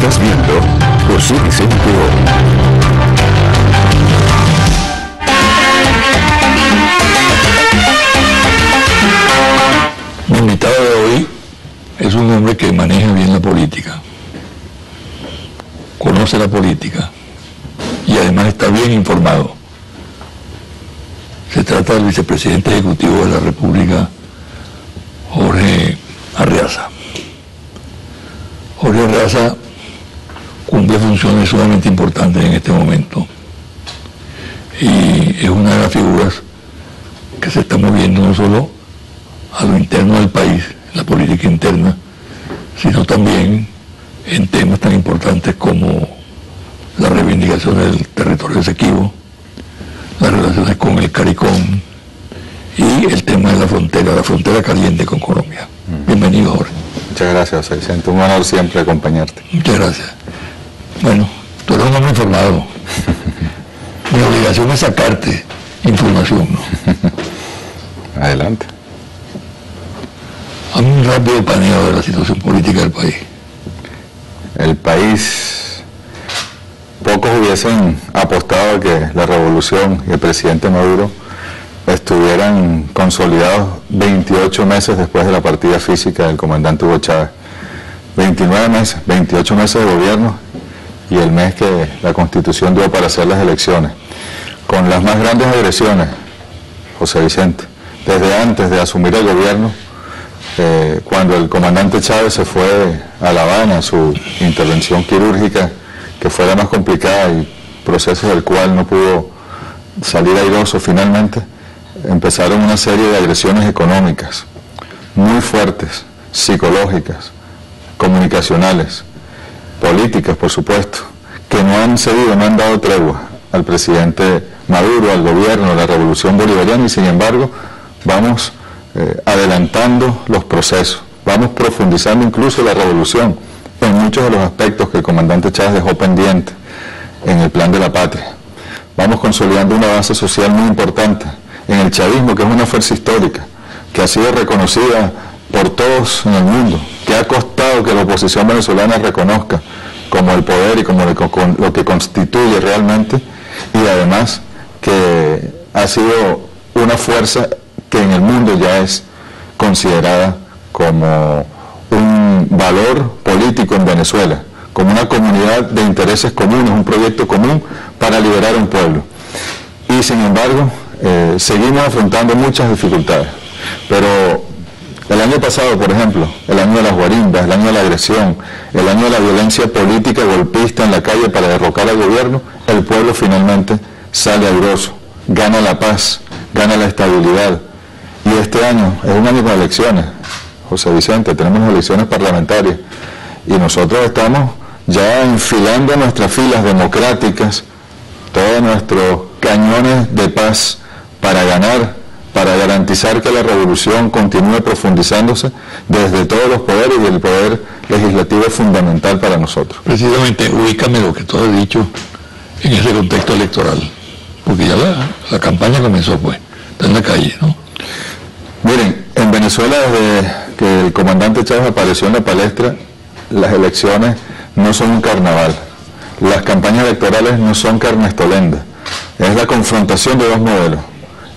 Estás viendo José Vicente Hoy. Mi invitado de hoy es un hombre que maneja bien la política, conoce la política y además está bien informado. Se trata del vicepresidente ejecutivo de la República, Jorge Arreaza. Jorge Arreaza cumple funciones sumamente importantes en este momento y es una de las figuras que se está moviendo no solo a lo interno del país, la política interna, sino también en temas tan importantes como la reivindicación del territorio Esequibo, las relaciones con el CARICOM y el tema de la frontera caliente con Colombia. Bienvenido, Jorge. Muchas gracias, José Vicente. Un honor siempre acompañarte. Muchas gracias. Bueno, tú eres un hombre informado. Mi obligación es sacarte información, ¿no? Adelante. Hazme un rápido paneo de la situación política del país. El país, pocos hubiesen apostado a que la revolución y el presidente Maduro estuvieran consolidados 28 meses después de la partida física del comandante Hugo Chávez. 29 meses, 28 meses de gobierno y el mes que la Constitución dio para hacer las elecciones. Con las más grandes agresiones, José Vicente, desde antes de asumir el gobierno, cuando el comandante Chávez se fue a La Habana, su intervención quirúrgica, que fue la más complicada y proceso del cual no pudo salir airoso finalmente, empezaron una serie de agresiones económicas muy fuertes, psicológicas, comunicacionales, políticas, por supuesto, que no han cedido, no han dado tregua al presidente Maduro, al gobierno, a la revolución bolivariana, y sin embargo vamos adelantando los procesos, vamos profundizando incluso la revolución en muchos de los aspectos que el comandante Chávez dejó pendiente en el plan de la patria. Vamos consolidando una base social muy importante en el chavismo, que es una fuerza histórica, que ha sido reconocida por todos en el mundo, que ha costado que la oposición venezolana reconozca como el poder y como lo que constituye realmente, y además que ha sido una fuerza que en el mundo ya es considerada como un valor político en Venezuela, como una comunidad de intereses comunes, un proyecto común para liberar a un pueblo. Y sin embargo, seguimos afrontando muchas dificultades. Pero el año pasado, por ejemplo, el año de las guarimbas, el año de la agresión, el año de la violencia política golpista en la calle para derrocar al gobierno, el pueblo finalmente sale airoso, gana la paz, gana la estabilidad. Y este año es un año de elecciones, José Vicente, tenemos elecciones parlamentarias y nosotros estamos ya enfilando nuestras filas democráticas, todos nuestros cañones de paz para ganar, para garantizar que la revolución continúe profundizándose desde todos los poderes, y el poder legislativo es fundamental para nosotros. Precisamente, ubícame lo que tú has dicho en ese contexto electoral, porque ya la campaña comenzó, pues, está en la calle, ¿no? Miren, en Venezuela, desde que el comandante Chávez apareció en la palestra, las elecciones no son un carnaval, las campañas electorales no son carnestolenda, es la confrontación de dos modelos.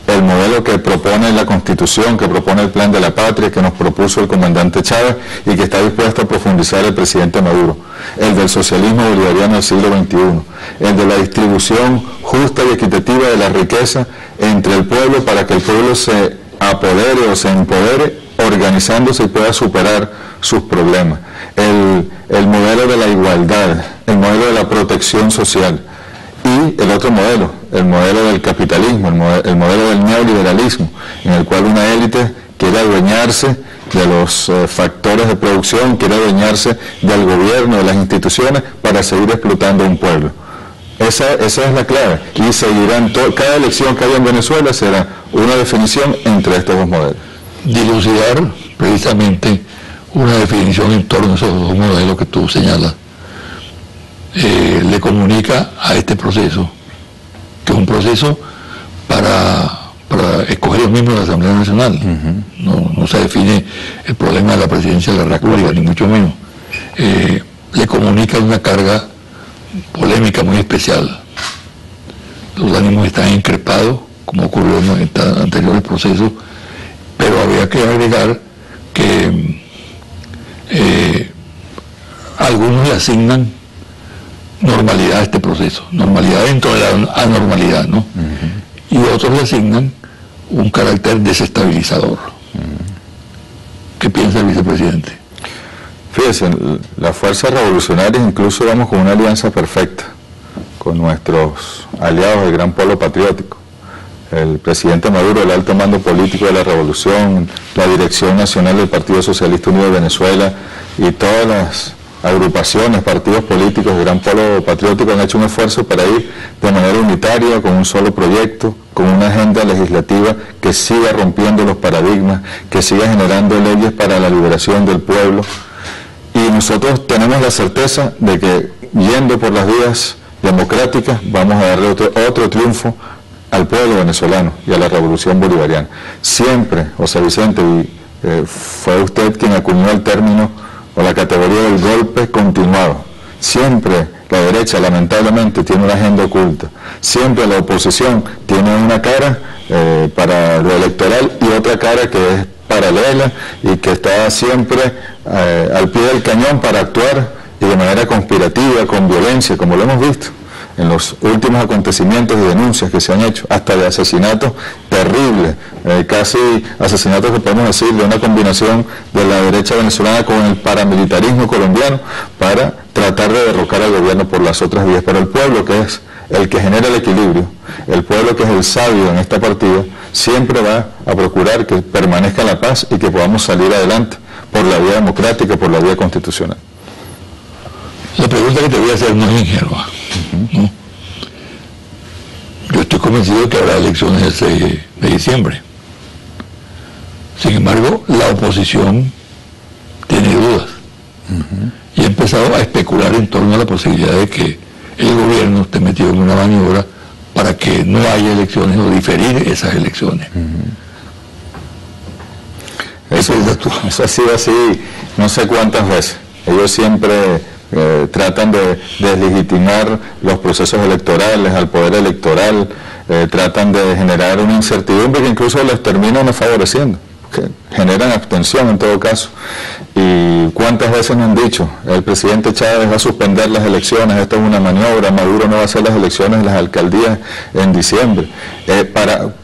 El modelo que propone la Constitución, que propone el plan de la patria, que nos propuso el comandante Chávez y que está dispuesto a profundizar el presidente Maduro. El del socialismo bolivariano del siglo XXI. El de la distribución justa y equitativa de la riqueza entre el pueblo para que el pueblo se apodere o se empodere organizándose y pueda superar sus problemas. El modelo de la igualdad, el modelo de la protección social. Y el otro modelo, el modelo del capitalismo, el modelo del neoliberalismo, en el cual una élite quiere adueñarse de los factores de producción, quiere adueñarse del gobierno, de las instituciones, para seguir explotando a un pueblo. Esa es la clave, y seguirán, cada elección que haya en Venezuela será una definición entre estos dos modelos. Dilucidar precisamente una definición en torno a esos dos modelos que tú señalas, le comunica a este proceso, que es un proceso para escoger los miembros de la Asamblea Nacional. No se define el problema de la presidencia de la República, ni mucho menos. Le se comunica una carga polémica muy especial. Los ánimos están encrespados, como ocurrió en anteriores procesos, pero habría que agregar que algunos le asignan normalidad a este proceso, normalidad dentro de la anormalidad, ¿no? Y otros le asignan un carácter desestabilizador. ¿Qué piensa el vicepresidente? Fíjense, las fuerzas revolucionarias incluso vamos con una alianza perfecta con nuestros aliados del Gran Polo Patriótico. El presidente Maduro, el alto mando político de la revolución, la dirección nacional del Partido Socialista Unido de Venezuela y todas las agrupaciones, partidos políticos del Gran Polo Patriótico han hecho un esfuerzo para ir de manera unitaria, con un solo proyecto, con una agenda legislativa que siga rompiendo los paradigmas, que siga generando leyes para la liberación del pueblo. Y nosotros tenemos la certeza de que, yendo por las vías democráticas, vamos a darle otro triunfo al pueblo venezolano y a la revolución bolivariana. Siempre, José Vicente, fue usted quien acuñó el término o la categoría del golpe continuado. Siempre la derecha, lamentablemente, tiene una agenda oculta. Siempre la oposición tiene una cara para lo electoral y otra cara que es paralela y que está siempre al pie del cañón para actuar y de manera conspirativa, con violencia, como lo hemos visto en los últimos acontecimientos y denuncias que se han hecho, hasta de asesinatos terribles, casi asesinatos que podemos decir de una combinación de la derecha venezolana con el paramilitarismo colombiano para tratar de derrocar al gobierno por las otras vías. Pero el pueblo, que es el que genera el equilibrio, el pueblo que es el sabio en esta partida, siempre va a procurar que permanezca la paz y que podamos salir adelante por la vía democrática, por la vía constitucional. La pregunta que te voy a hacer no es ingenua, ¿no? Yo estoy convencido de que habrá elecciones el 6 de diciembre. Sin embargo, la oposición tiene dudas y ha empezado a especular en torno a la posibilidad de que el gobierno esté metido en una maniobra para que no haya elecciones o diferir esas elecciones. Eso ha sido así no sé cuántas veces. Ellos siempre tratan de deslegitimar los procesos electorales, al poder electoral, tratan de generar una incertidumbre que incluso les termina no favoreciendo, que generan abstención en todo caso. Y cuántas veces nos han dicho, el presidente Chávez va a suspender las elecciones, esto es una maniobra, Maduro no va a hacer las elecciones de las alcaldías en diciembre,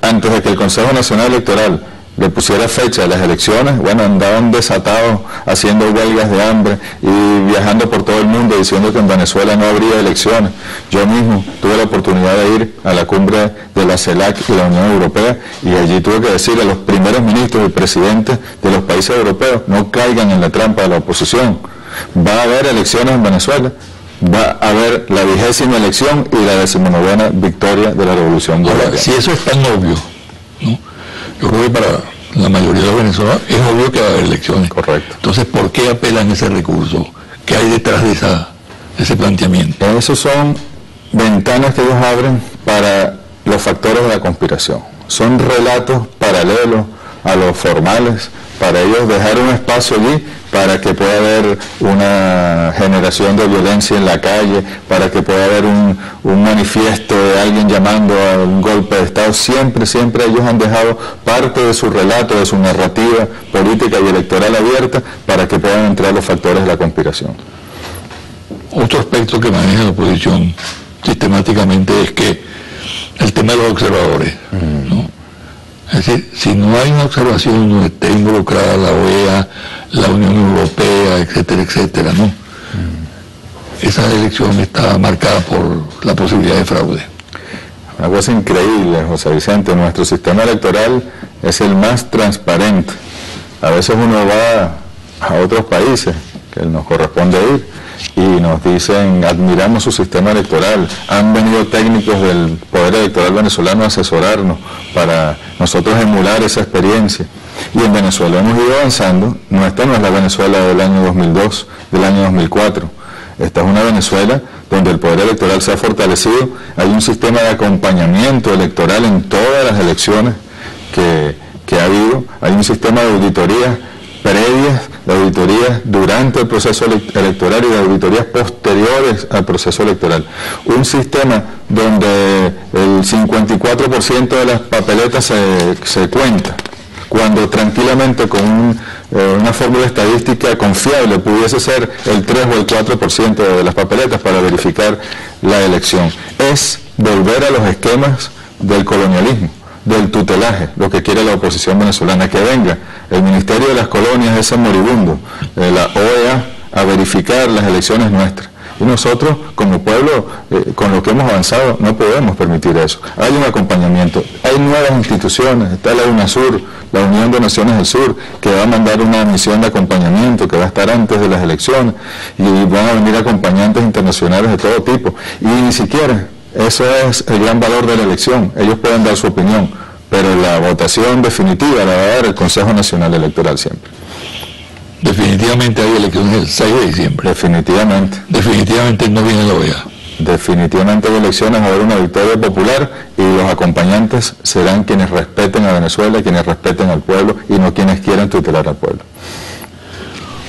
antes de que el Consejo Nacional Electoral le pusiera fecha a las elecciones. Bueno, andaban desatados haciendo huelgas de hambre y viajando por todo el mundo diciendo que en Venezuela no habría elecciones. Yo mismo tuve la oportunidad de ir a la cumbre de la CELAC y la Unión Europea y allí tuve que decirle a los primeros ministros y presidentes de los países europeos: no caigan en la trampa de la oposición. Va a haber elecciones en Venezuela, va a haber la 20ª elección y la 19ª victoria de la revolución bolivariana. Ahora, si eso es tan obvio, ¿no? Yo creo que para la mayoría de los venezolanos es obvio que va a haber elecciones. Correcto. Entonces, ¿por qué apelan ese recurso? ¿Qué hay detrás de ese planteamiento? Esos son ventanas que ellos abren para los factores de la conspiración. Son relatos paralelos a los formales, para ellos dejar un espacio allí para que pueda haber una generación de violencia en la calle, para que pueda haber un manifiesto de alguien llamando a un golpe de Estado. Siempre ellos han dejado parte de su relato, de su narrativa política y electoral abierta para que puedan entrar los factores de la conspiración. Otro aspecto que maneja la oposición sistemáticamente es que el tema de los observadores, ¿no? Es decir, si no hay una observación donde esté involucrada la OEA, la Unión Europea, etcétera, etcétera, ¿no? Esa elección está marcada por la posibilidad de fraude. Una cosa increíble, José Vicente, nuestro sistema electoral es el más transparente. A veces uno va a otros países que nos corresponde ir y nos dicen: admiramos su sistema electoral, han venido técnicos del Poder Electoral venezolano a asesorarnos para nosotros emular esa experiencia. Y en Venezuela hemos ido avanzando. Esta no es la Venezuela del año 2002, del año 2004. Esta es una Venezuela donde el Poder Electoral se ha fortalecido. Hay un sistema de acompañamiento electoral en todas las elecciones que ha habido. Hay un sistema de auditorías previas de auditorías durante el proceso electoral y de auditorías posteriores al proceso electoral. Un sistema donde el 54% de las papeletas se cuenta, cuando tranquilamente con una fórmula estadística confiable pudiese ser el 3 o el 4% de las papeletas para verificar la elección. Es volver a los esquemas del colonialismo, del tutelaje, lo que quiere la oposición venezolana, que venga el Ministerio de las Colonias, ese moribundo, la OEA, a verificar las elecciones nuestras. Y nosotros, como pueblo, con lo que hemos avanzado, no podemos permitir eso. Hay un acompañamiento, hay nuevas instituciones, está la UNASUR, la Unión de Naciones del Sur, que va a mandar una misión de acompañamiento, que va a estar antes de las elecciones, y van a venir acompañantes internacionales de todo tipo. Y ni siquiera, eso es el gran valor de la elección, ellos pueden dar su opinión, pero la votación definitiva la va a dar el Consejo Nacional Electoral siempre. Definitivamente hay elecciones el 6 de diciembre. Definitivamente. Definitivamente no viene la OEA. Definitivamente hay elecciones, va a haber una victoria popular y los acompañantes serán quienes respeten a Venezuela, quienes respeten al pueblo y no quienes quieran tutelar al pueblo.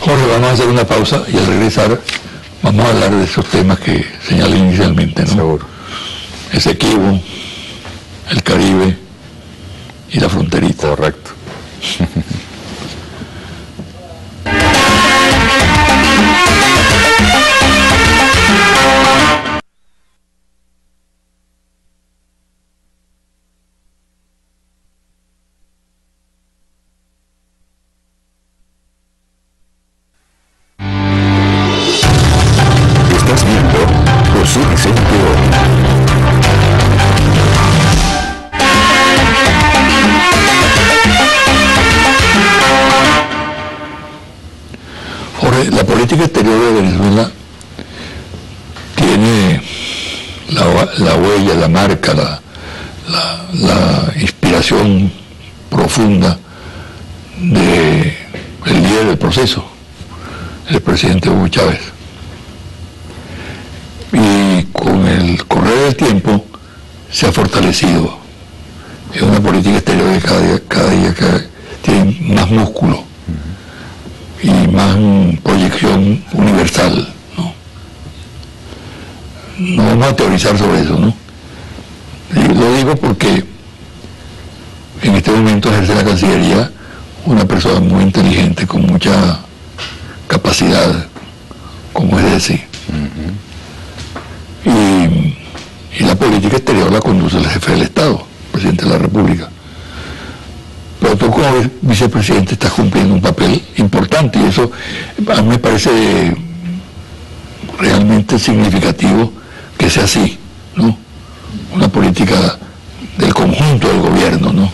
Jorge, vamos a hacer una pausa y al regresar vamos a hablar de esos temas que señalé inicialmente, ¿no? Seguro. Esequibo, el Caribe y la fronterita. Correcto. Estás viendo José Vicente hoy. Jorge, la política exterior de Venezuela tiene la huella, la marca, la inspiración profunda del líder del proceso, el presidente Hugo Chávez. Y con el correr del tiempo se ha fortalecido. Es una política exterior que cada día tiene más músculo y más proyección universal, ¿no? No vamos a teorizar sobre eso, ¿no? Y lo digo porque en este momento ejerce la Cancillería una persona muy inteligente, con mucha capacidad, como es decir. Y la política exterior la conduce el jefe del Estado, el presidente de la República. Pero tú como vicepresidente estás cumpliendo un papel importante y eso a mí me parece realmente significativo que sea así, ¿no? Una política del conjunto del gobierno, ¿no?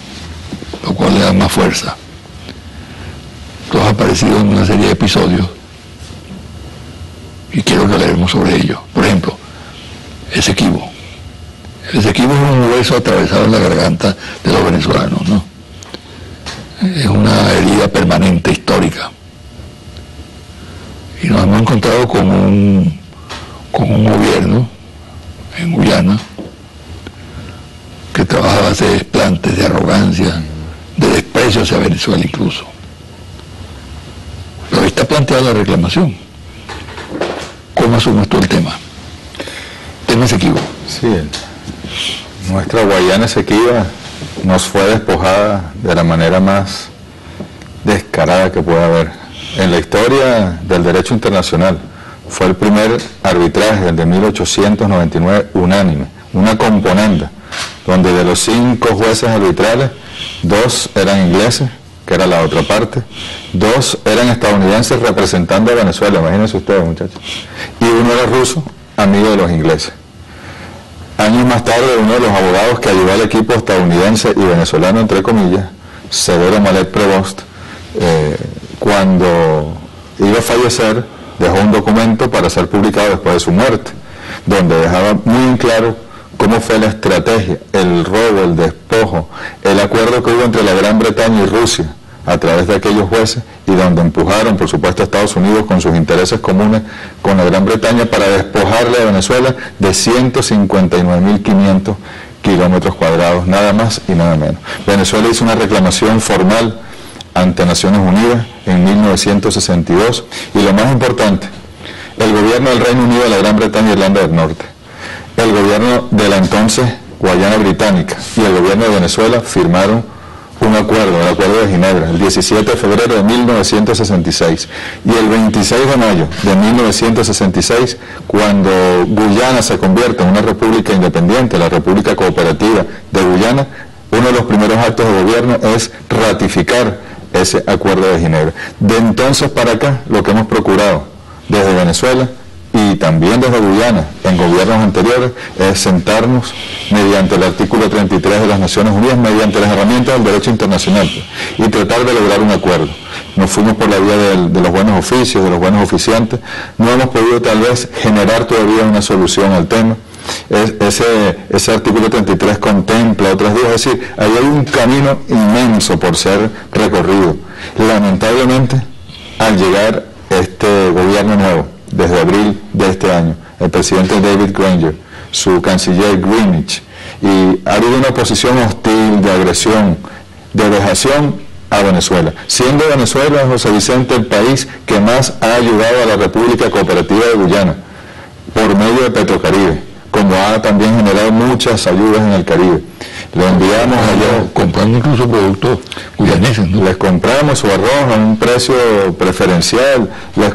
Lo cual le da más fuerza. Tú has aparecido en una serie de episodios y quiero que hablemos sobre ello. Por ejemplo, Esequibo. El Esequibo es un hueso atravesado en la garganta de los venezolanos, ¿no? Es una herida permanente, histórica. Y nos hemos encontrado con un gobierno en Guyana que trabaja a base de desplantes, de arrogancia, de desprecio hacia Venezuela incluso. Pero ahí está planteada la reclamación. ¿Cómo asumes tú el tema? Tema Esequibo. Sí, nuestra Guayana Esequiba nos fue despojada de la manera más descarada que pueda haber. En la historia del derecho internacional fue el primer arbitraje, el de 1899, unánime, una componenda, donde de los 5 jueces arbitrales, 2 eran ingleses, que era la otra parte, 2 eran estadounidenses representando a Venezuela, imagínense ustedes, muchachos, y 1 era ruso, amigo de los ingleses. Años más tarde, uno de los abogados que ayudó al equipo estadounidense y venezolano, entre comillas, Severo Malet Prevost, cuando iba a fallecer, dejó un documento para ser publicado después de su muerte, donde dejaba muy en claro cómo fue la estrategia, el robo, el despojo, el acuerdo que hubo entre la Gran Bretaña y Rusia a través de aquellos jueces, y donde empujaron, por supuesto, a Estados Unidos con sus intereses comunes con la Gran Bretaña para despojarle a Venezuela de 159.500 kilómetros cuadrados, nada más y nada menos. Venezuela hizo una reclamación formal ante Naciones Unidas en 1962, y lo más importante, el gobierno del Reino Unido de la Gran Bretaña e Irlanda del Norte, el gobierno de la entonces Guayana Británica y el gobierno de Venezuela firmaron un acuerdo, el Acuerdo de Ginebra, el 17 de febrero de 1966, y el 26 de mayo de 1966, cuando Guyana se convierte en una república independiente, la República Cooperativa de Guyana, uno de los primeros actos de gobierno es ratificar ese Acuerdo de Ginebra. De entonces para acá, lo que hemos procurado desde Venezuela y también desde Guyana, en gobiernos anteriores, es sentarnos mediante el artículo 33 de las Naciones Unidas, mediante las herramientas del derecho internacional, y tratar de lograr un acuerdo. Nos fuimos por la vía de los buenos oficios, de los buenos oficiantes, no hemos podido tal vez generar todavía una solución al tema. Ese artículo 33 contempla otras vías, es decir, ahí hay un camino inmenso por ser recorrido. Lamentablemente, al llegar este gobierno nuevo, desde abril de este año, el presidente David Granger, su canciller Greenwich, y ha habido una posición hostil, de agresión, de vejación a Venezuela, siendo Venezuela, José Vicente, el país que más ha ayudado a la República Cooperativa de Guyana por medio de Petrocaribe, como ha también generado muchas ayudas en el Caribe. Le enviamos allá, comprando incluso productos guyaneses, ¿no? Les compramos su arroz a un precio preferencial, les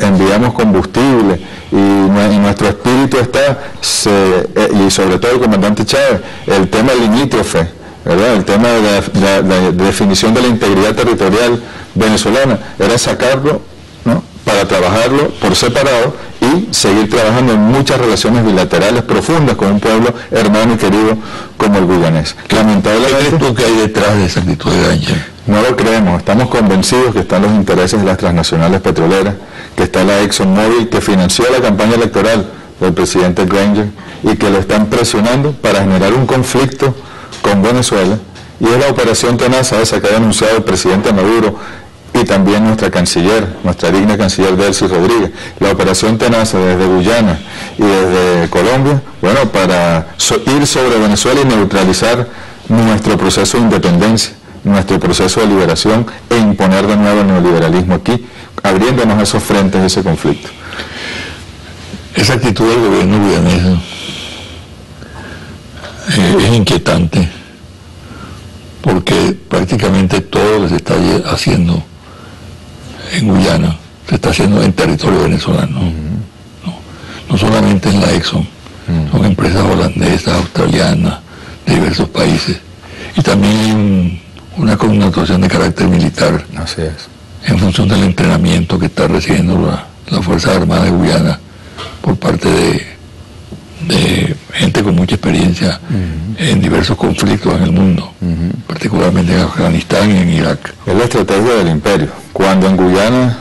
enviamos combustible, y nuestro espíritu está, y sobre todo el comandante Chávez, el tema limítrofe, ¿verdad? El tema de la definición de la integridad territorial venezolana, era sacarlo, ¿no?, para trabajarlo por separado y seguir trabajando en muchas relaciones bilaterales profundas con un pueblo hermano y querido como el guyanés. Lamentablemente, ¿qué crees tú que hay detrás de esa actitud de Granger? No lo creemos, estamos convencidos que están los intereses de las transnacionales petroleras, que está la ExxonMobil, que financió la campaña electoral del presidente Granger y que lo están presionando para generar un conflicto con Venezuela, y es la operación Tenaza esa que ha anunciado el presidente Maduro y también nuestra canciller, nuestra digna canciller Delcy Rodríguez, la operación Tenaza desde Guyana y desde Colombia, bueno, para ir sobre Venezuela y neutralizar nuestro proceso de independencia, nuestro proceso de liberación, e imponer de nuevo el neoliberalismo aquí, abriéndonos esos frentes de ese conflicto. Esa actitud del gobierno guyanés es inquietante, porque prácticamente todo lo que se está haciendo en Guyana se está haciendo en territorio venezolano. No solamente en la Exxon, son empresas holandesas, australianas, de diversos países, y también hay una connotación de carácter militar. Así es. En función del entrenamiento que está recibiendo la Fuerza Armada de Guyana por parte de gente con mucha experiencia en diversos conflictos en el mundo, particularmente en Afganistán y en Irak. Es la estrategia del imperio. Cuando en Guyana,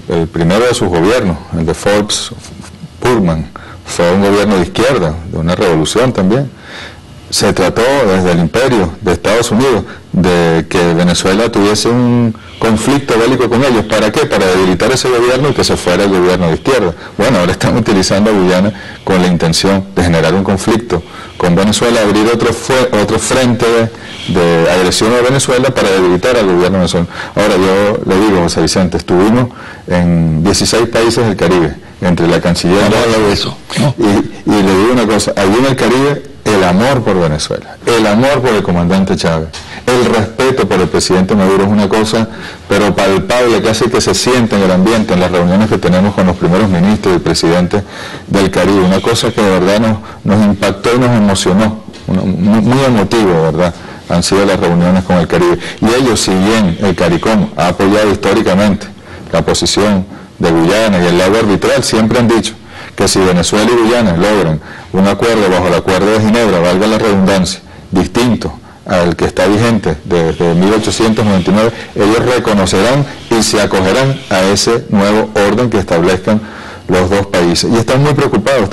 el primero de sus gobiernos, el de Forbes Pullman, fue un gobierno de izquierda, de una revolución también, se trató desde el imperio de Estados Unidos de que Venezuela tuviese un conflicto bélico con ellos. ¿Para qué? Para debilitar ese gobierno y que se fuera el gobierno de izquierda. Bueno, ahora están utilizando a Guyana con la intención de generar un conflicto con Venezuela, abrir otro frente de agresión a Venezuela para debilitar al gobierno venezolano. Ahora yo le digo, José Vicente, estuvimos en 16 países del Caribe, entre la canciller de eso, ¿no? y le digo una cosa, allí en el Caribe, el amor por Venezuela, el amor por el comandante Chávez, el respeto por el presidente Maduro es una cosa, pero palpable, que hace que se sienta en el ambiente, en las reuniones que tenemos con los primeros ministros y presidentes del Caribe, una cosa que de verdad nos impactó y nos emocionó, muy emotivo, de verdad, han sido las reuniones con el Caribe. Y ellos, si bien el CARICOM ha apoyado históricamente la posición de Guyana y el lado arbitral, siempre han dicho que si Venezuela y Guyana logran un acuerdo bajo el Acuerdo de Ginebra, valga la redundancia, distinto al que está vigente desde 1899, ellos reconocerán y se acogerán a ese nuevo orden que establezcan los dos países. Y están muy preocupados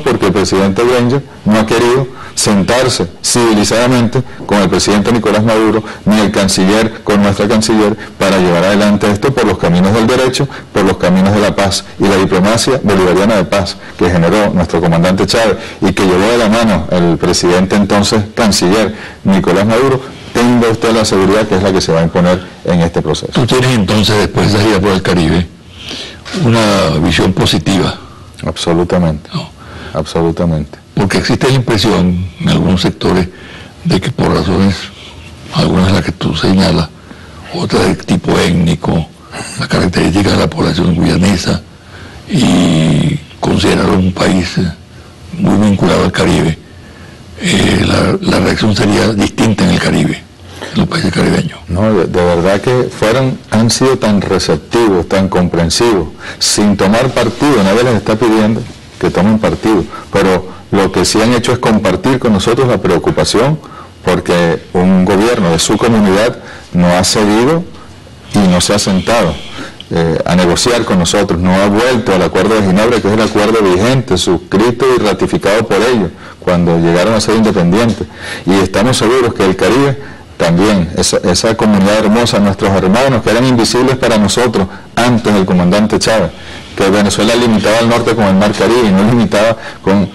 porque el presidente Granger no ha querido sentarse civilizadamente con el presidente Nicolás Maduro, ni el canciller con nuestra canciller, para llevar adelante esto por los caminos del derecho, por los caminos de la paz y la diplomacia bolivariana de paz que generó nuestro comandante Chávez y que llevó de la mano el presidente entonces canciller Nicolás Maduro, tenga usted la seguridad que es la que se va a imponer en este proceso. Tú tienes entonces, después de esa gira por el Caribe, una visión positiva. Absolutamente, ¿No? absolutamente. Porque existe la impresión en algunos sectores de que por razones, algunas de las que tú señalas, otras de tipo étnico, las características de la población guyanesa, y considerarlo un país muy vinculado al Caribe, la reacción sería distinta en el Caribe, en los países caribeños. No, de verdad que han sido tan receptivos, tan comprensivos, sin tomar partido. Nadie les está pidiendo que tomen partido, pero lo que sí han hecho es compartir con nosotros la preocupación porque un gobierno de su comunidad no ha cedido y no se ha sentado a negociar con nosotros, no ha vuelto al Acuerdo de Ginebra, que es el acuerdo vigente, suscrito y ratificado por ellos cuando llegaron a ser independientes. Y estamos seguros que el Caribe también, esa comunidad hermosa, nuestros hermanos que eran invisibles para nosotros antes del comandante Chávez, que Venezuela limitaba al norte con el Mar Caribe y no limitaba con,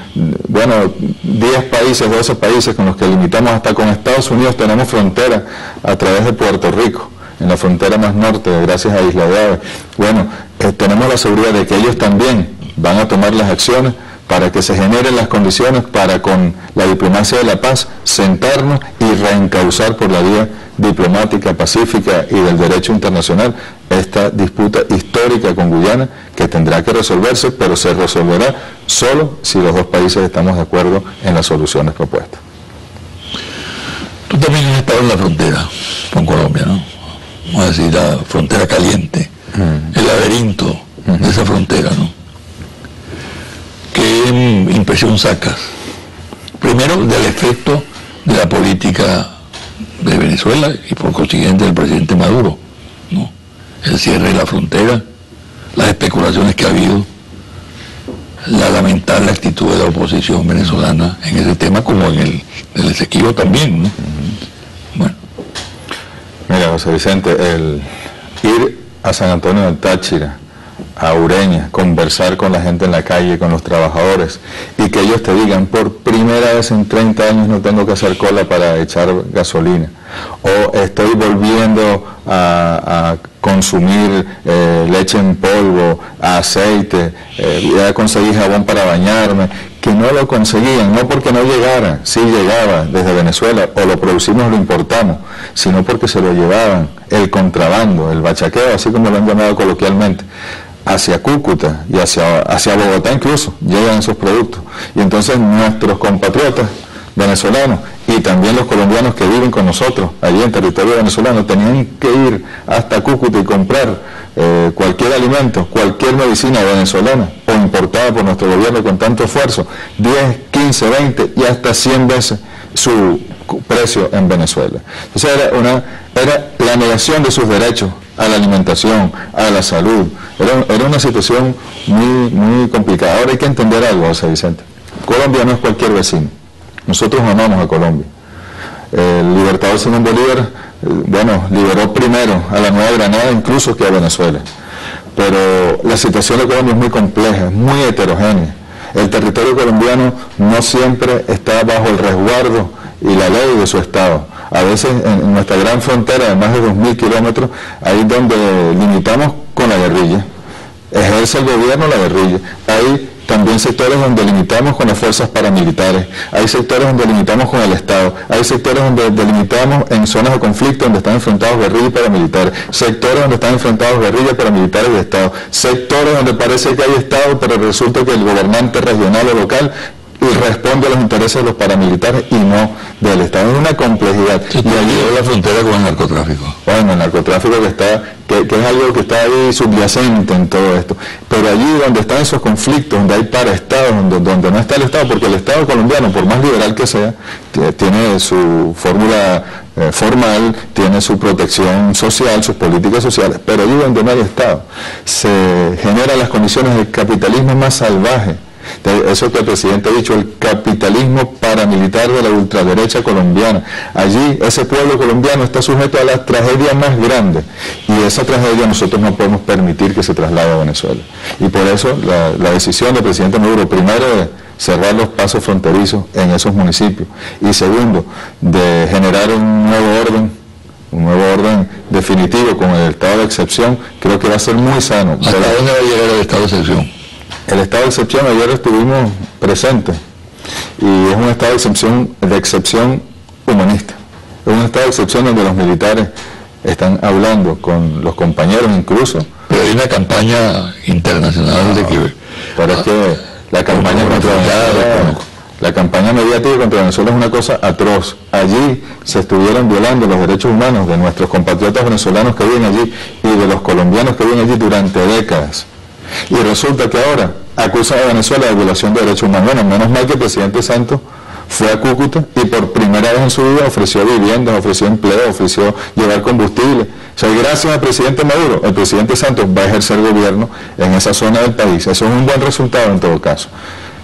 10 países, 12 países con los que limitamos, hasta con Estados Unidos tenemos frontera a través de Puerto Rico, en la frontera más norte, gracias a Isla de Aves. Tenemos la seguridad de que ellos también van a tomar las acciones para que se generen las condiciones para, con la diplomacia de la paz, sentarnos y reencauzar por la vía diplomática, pacífica y del derecho internacional esta disputa histórica con Guyana, que tendrá que resolverse, pero se resolverá solo si los dos países estamos de acuerdo en las soluciones propuestas. Tú también has estado en la frontera con Colombia, ¿no? Vamos a decir, la frontera caliente, el laberinto de esa frontera, ¿no? ¿Qué impresión sacas? Primero, del efecto de la política de Venezuela y por consiguiente del presidente Maduro, ¿no? El cierre de la frontera, las especulaciones que ha habido, la lamentable actitud de la oposición venezolana en ese tema, como en el Esequibo también, ¿no? Bueno. Mira, José Vicente, el ir a San Antonio del Táchira, a Ureña, conversar con la gente en la calle, con los trabajadores, y que ellos te digan, por primera vez en 30 años no tengo que hacer cola para echar gasolina, o estoy volviendo a consumir leche en polvo, aceite, ya conseguí jabón para bañarme, que no lo conseguían, no porque no llegara, sí llegaba desde Venezuela, o lo producimos o lo importamos, sino porque se lo llevaban, el contrabando, el bachaqueo, así como lo han llamado coloquialmente, hacia Cúcuta y hacia Bogotá incluso, llegan esos productos. Y entonces nuestros compatriotas venezolanos y también los colombianos que viven con nosotros allí en territorio venezolano tenían que ir hasta Cúcuta y comprar cualquier alimento, cualquier medicina venezolana o importada por nuestro gobierno con tanto esfuerzo, 10, 15, 20 y hasta 100 veces su precio en Venezuela. Entonces era la negación de sus derechos a la alimentación, a la salud. Era una situación muy complicada. Ahora hay que entender algo, José Vicente. Colombia no es cualquier vecino. Nosotros amamos a Colombia. El libertador Simón Bolívar, liberó primero a la Nueva Granada incluso que a Venezuela. Pero la situación de Colombia es muy compleja, es muy heterogénea. El territorio colombiano no siempre está bajo el resguardo y la ley de su Estado. A veces en nuestra gran frontera de más de 2.000 kilómetros, ahí donde limitamos con la guerrilla, ejerce el gobierno la guerrilla. Hay también sectores donde limitamos con las fuerzas paramilitares, hay sectores donde limitamos con el Estado, hay sectores donde delimitamos en zonas de conflicto donde están enfrentados guerrilla y paramilitares, sectores donde están enfrentados guerrilla, paramilitares y Estado, sectores donde parece que hay Estado, pero resulta que el gobernante regional o local y responde a los intereses de los paramilitares y no del Estado. Es una complejidad. Sí, y allí la frontera con el narcotráfico. Bueno, el narcotráfico que es algo que está ahí subyacente en todo esto. Pero allí donde están esos conflictos, donde hay paraestados, donde no está el Estado, porque el Estado colombiano, por más liberal que sea, tiene su fórmula formal, tiene su protección social, sus políticas sociales, pero allí donde no hay Estado, se generan las condiciones del capitalismo más salvaje. Eso que el presidente ha dicho, el capitalismo paramilitar de la ultraderecha colombiana. Allí ese pueblo colombiano está sujeto a la tragedia más grande y esa tragedia nosotros no podemos permitir que se traslade a Venezuela. Y por eso la decisión del presidente Maduro, primero de cerrar los pasos fronterizos en esos municipios. Y segundo, de generar un nuevo orden definitivo con el estado de excepción, creo que va a ser muy sano. ¿Hasta dónde va a llegar el estado de excepción? El estado de excepción, ayer estuvimos presentes, y es un estado de excepción humanista. Es un estado de excepción donde los militares están hablando con los compañeros incluso. Pero hay una campaña internacional de que... Pero es que la campaña la campaña mediática contra Venezuela es una cosa atroz. Allí se estuvieron violando los derechos humanos de nuestros compatriotas venezolanos que viven allí y de los colombianos que viven allí durante décadas. Y resulta que ahora acusan a Venezuela de violación de derechos humanos. Bueno, menos mal que el presidente Santos fue a Cúcuta y por primera vez en su vida ofreció viviendas, ofreció empleo, ofreció llevar combustible. O sea, gracias al presidente Maduro, el presidente Santos va a ejercer gobierno en esa zona del país. Eso es un buen resultado en todo caso.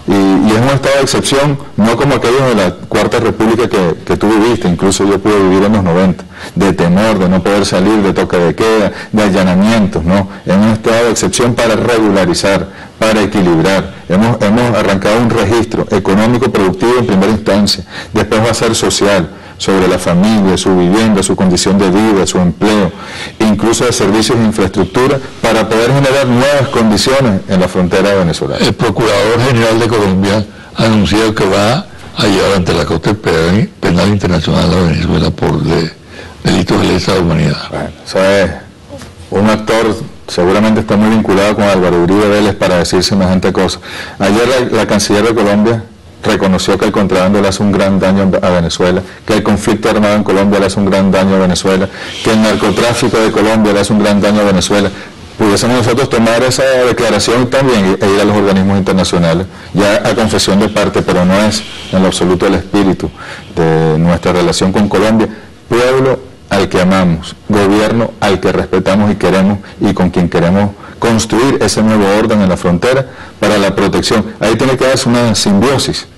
Y es un estado de excepción, no como aquellos de la Cuarta República que tú viviste, incluso yo pude vivir en los 90, de temor, de no poder salir, de toque de queda, de allanamientos, no, es un estado de excepción para regularizar, para equilibrar. Hemos arrancado un registro económico productivo en primera instancia, después va a ser social, sobre la familia, su vivienda, su condición de vida, su empleo, incluso de servicios e infraestructura, para poder generar nuevas condiciones en la frontera venezolana. El Procurador General de Colombia ha anunciado que va a llevar ante la Corte Penal Internacional a Venezuela por delitos de lesa humanidad. Bueno, ¿sabes? Un actor seguramente está muy vinculado con Álvaro Uribe Vélez para decir semejante cosa. Ayer la canciller de Colombia reconoció que el contrabando le hace un gran daño a Venezuela, que el conflicto armado en Colombia le hace un gran daño a Venezuela, que el narcotráfico de Colombia le hace un gran daño a Venezuela. Pudiésemos nosotros tomar esa declaración también e ir a los organismos internacionales, ya a confesión de parte, pero no es en lo absoluto el espíritu de nuestra relación con Colombia. Pueblo al que amamos, gobierno al que respetamos y queremos, y con quien queremos construir ese nuevo orden en la frontera para la protección. Ahí tiene que darse una simbiosis,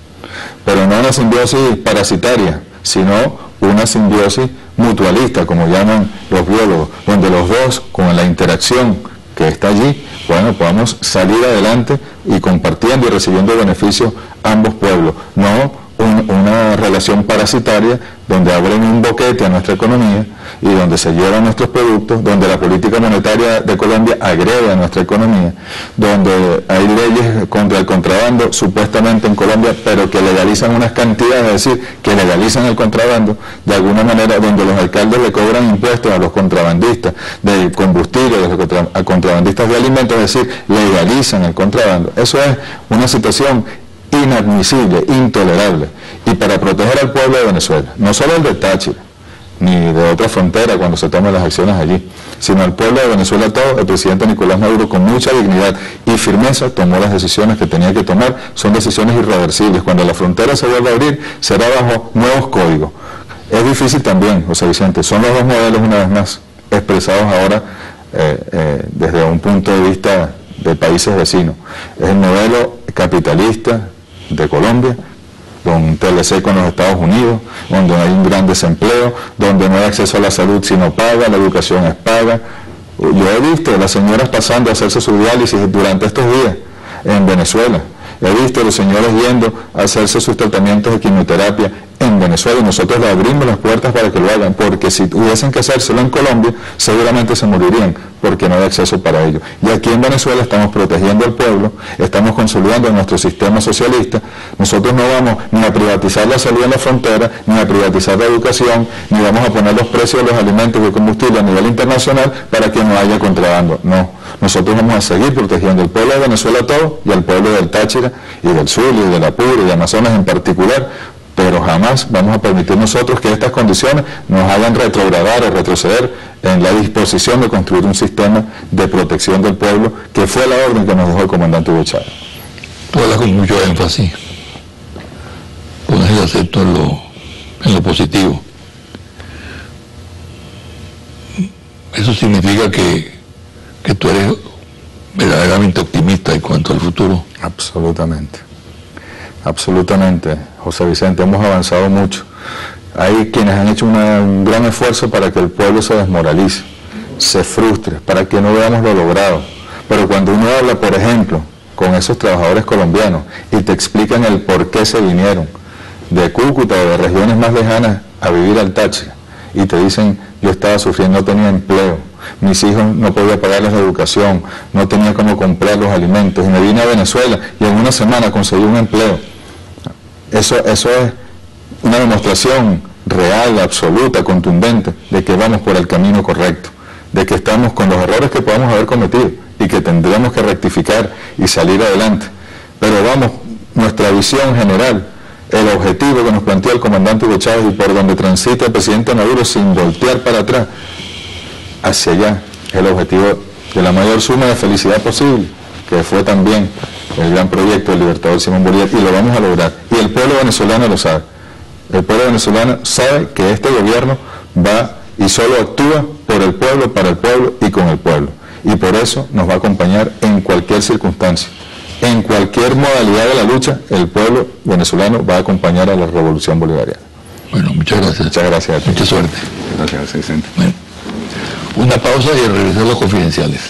pero no una simbiosis parasitaria, sino una simbiosis mutualista, como llaman los biólogos, donde los dos, con la interacción que está allí, bueno, podamos salir adelante y compartiendo y recibiendo beneficios ambos pueblos, no una relación parasitaria donde abren un boquete a nuestra economía y donde se llevan nuestros productos, donde la política monetaria de Colombia agrede a nuestra economía, donde hay leyes contra el contrabando supuestamente en Colombia, pero que legalizan unas cantidades, es decir, que legalizan el contrabando de alguna manera, donde los alcaldes le cobran impuestos a los contrabandistas de combustible, a contrabandistas de alimentos, es decir, legalizan el contrabando. Eso es una situación inadmisible, intolerable, y para proteger al pueblo de Venezuela, no solo el de Táchira, ni de otra frontera cuando se tomen las acciones allí, sino al pueblo de Venezuela todo, el presidente Nicolás Maduro con mucha dignidad y firmeza tomó las decisiones que tenía que tomar. Son decisiones irreversibles. Cuando la frontera se vuelva a abrir, será bajo nuevos códigos. Es difícil también, José Vicente, son los dos modelos una vez más expresados ahora desde un punto de vista de países vecinos. Es el modelo capitalista de Colombia, con TLC con los Estados Unidos, donde hay un gran desempleo, donde no hay acceso a la salud si no paga, la educación es paga. Yo he visto a las señoras pasando a hacerse su diálisis durante estos días en Venezuela. He visto a los señores yendo a hacerse sus tratamientos de quimioterapia en Venezuela, y nosotros le abrimos las puertas para que lo hagan, porque si tuviesen que hacérselo en Colombia, seguramente se morirían, porque no hay acceso para ello. Y aquí en Venezuela estamos protegiendo al pueblo, estamos consolidando nuestro sistema socialista. Nosotros no vamos ni a privatizar la salud en la frontera, ni a privatizar la educación, ni vamos a poner los precios de los alimentos y el combustible a nivel internacional para que no haya contrabando. No, nosotros vamos a seguir protegiendo al pueblo de Venezuela todo, y al pueblo del Táchira, y del Zulia, y del Apure, y de Amazonas en particular, pero jamás vamos a permitir nosotros que estas condiciones nos hagan retrogradar o retroceder en la disposición de construir un sistema de protección del pueblo, que fue la orden que nos dejó el comandante Hugo Chávez. Tú hablas con mucho énfasis, pones el acento en lo positivo. Eso significa que tú eres verdaderamente optimista en cuanto al futuro. Absolutamente. Absolutamente, José Vicente, hemos avanzado mucho. Hay quienes han hecho un gran esfuerzo para que el pueblo se desmoralice, se frustre, para que no veamos lo logrado. Pero cuando uno habla, por ejemplo, con esos trabajadores colombianos y te explican el por qué se vinieron de Cúcuta o de regiones más lejanas a vivir al Táchira, y te dicen, yo estaba sufriendo, no tenía empleo, mis hijos no podía pagarles la educación, no tenía cómo comprar los alimentos, y me vine a Venezuela y en una semana conseguí un empleo. Eso es una demostración real, absoluta, contundente, de que vamos por el camino correcto, de que estamos con los errores que podamos haber cometido y que tendremos que rectificar y salir adelante. Pero vamos, nuestra visión general, el objetivo que nos plantea el comandante Hugo Chávez y por donde transita el presidente Maduro sin voltear para atrás, hacia allá, el objetivo de la mayor suma de felicidad posible, que fue también el gran proyecto del libertador Simón Bolívar, y lo vamos a lograr. Y el pueblo venezolano lo sabe. El pueblo venezolano sabe que este gobierno va y solo actúa por el pueblo, para el pueblo y con el pueblo. Y por eso nos va a acompañar en cualquier circunstancia. En cualquier modalidad de la lucha, el pueblo venezolano va a acompañar a la revolución bolivariana. Bueno, muchas gracias. Muchas gracias a ti. Mucha suerte. Gracias, Vicente. Bueno, una pausa y regresar a los confidenciales.